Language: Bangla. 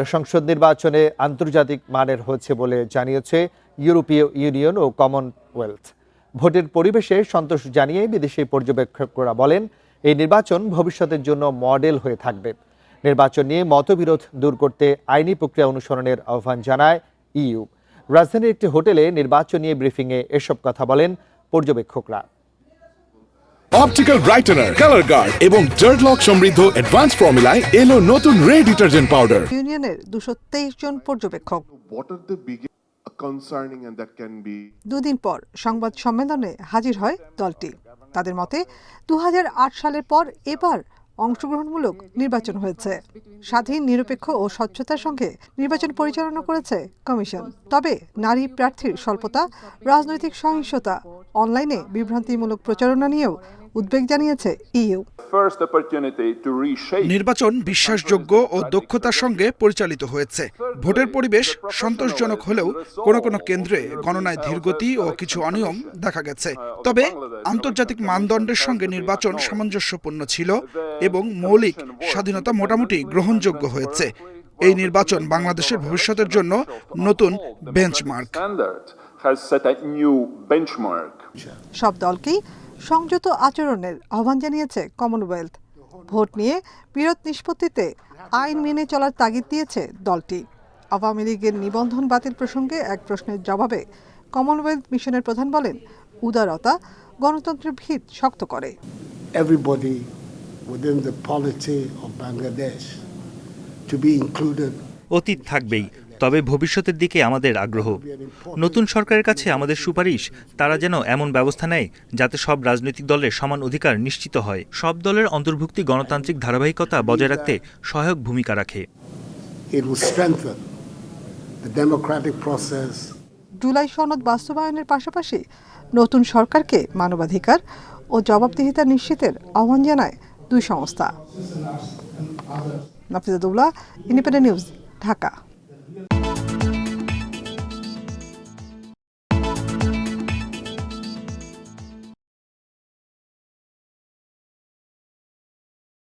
সংসদ নির্বাচনে আন্তর্জাতিক মানের হচ্ছে বলে জানিয়েছে ইউরোপীয় ইউনিয়ন ও কমনওয়েলথ। ভোটের পরিবেশে সন্তোষ জানিয়ে বিদেশি পর্যবেক্ষকরা বলেন, এই নির্বাচন ভবিষ্যতের জন্য মডেল হয়ে থাকবে। নির্বাচন নিয়ে মতবিরোধ দূর করতে আইনি প্রক্রিয়া অনুসরণের আহ্বান জানায় ইইউ। রাজধানীর একটি হোটেলে নির্বাচন নিয়ে ব্রিফিংয়ে এসব কথা বলেন পর্যবেক্ষকরা। অপটিক্যাল ব্রাইটেনার, কালার গার্ড এবং ডার্ট লক সমৃদ্ধ অ্যাডভান্স ফর্মুলায় এলো নতুন রে ডিটারজেন্ট পাউডার। ইউনিয়নের 223 জন পর্যবেক্ষক দুদিন পর সংবাদ সম্মেলনে হাজির হয় দলটি। তাদের মতে 2008 সালের পর এবার অংশগ্রহণমূলক নির্বাচন হয়েছে। স্বাধীন, নিরপেক্ষ ও স্বচ্ছতার সঙ্গে নির্বাচন পরিচালনা করেছে কমিশন। তবে নারী প্রার্থীর স্বল্পতা, রাজনৈতিক সহিংসতা, অনলাইনে বিভ্রান্তিমূলক প্রচারণা নিয়েও উদ্বেগ জানিয়েছে ইইউ। নির্বাচন বিশ্বাসযোগ্য ও দক্ষতার সঙ্গে পরিচালিত হয়েছে। ভোটের পরিবেশ সন্তোষজনক হলেও কোনো কোনো কেন্দ্রে গণনায় ধীরগতি ও কিছু অনিয়ম দেখা গেছে। তবে আন্তর্জাতিক মানদণ্ডের সঙ্গে নির্বাচন সামঞ্জস্যপূর্ণ ছিল এবং মৌলিক স্বাধীনতা মোটামুটি গ্রহণযোগ্য হয়েছে। এই নির্বাচন বাংলাদেশের ভবিষ্যতের জন্য নতুন বেঞ্চমার্ক। সব দলকেই সংযত আচরণের আহ্বান জানিয়েছে কমনওয়েলথ। ভোট নিয়ে বিরোধ নিষ্পত্তিতে আইন মেনে চলার তাগিদ দিয়েছে দলটি। আওয়ামী লীগের নিবন্ধন বাতিল প্রসঙ্গে এক প্রশ্নের জবাবে কমনওয়েলথ মিশনের প্রধান বলেন, উদারতা গণতন্ত্রের ভিত শক্ত করে। Everybody within the polity of Bangladesh to be included. অতীত থাকবেই, তবে ভবিষ্যতের দিকে আমাদের আগ্রহ। নতুন সরকারের কাছে আমাদের সুপারিশ, তারা যেন এমন ব্যবস্থা নেয় যাতে সব রাজনৈতিক দলের সমান অধিকার নিশ্চিত হয়। সব দলের অন্তর্ভুক্তি গণতান্ত্রিক ধারাবাহিকতা বজায় রাখতে সহায়ক ভূমিকা রাখে। জুলাই সনদ বাস্তবায়নের পাশাপাশি নতুন সরকারকে মানবাধিকার ও জবাবদিহিতা নিশ্চিতের আহ্বান জানায় দুই সংস্থা। নাফিজাতুল্লাহ, ইন্ডিপেন্ডেন্ট নিউজ, ঢাকা।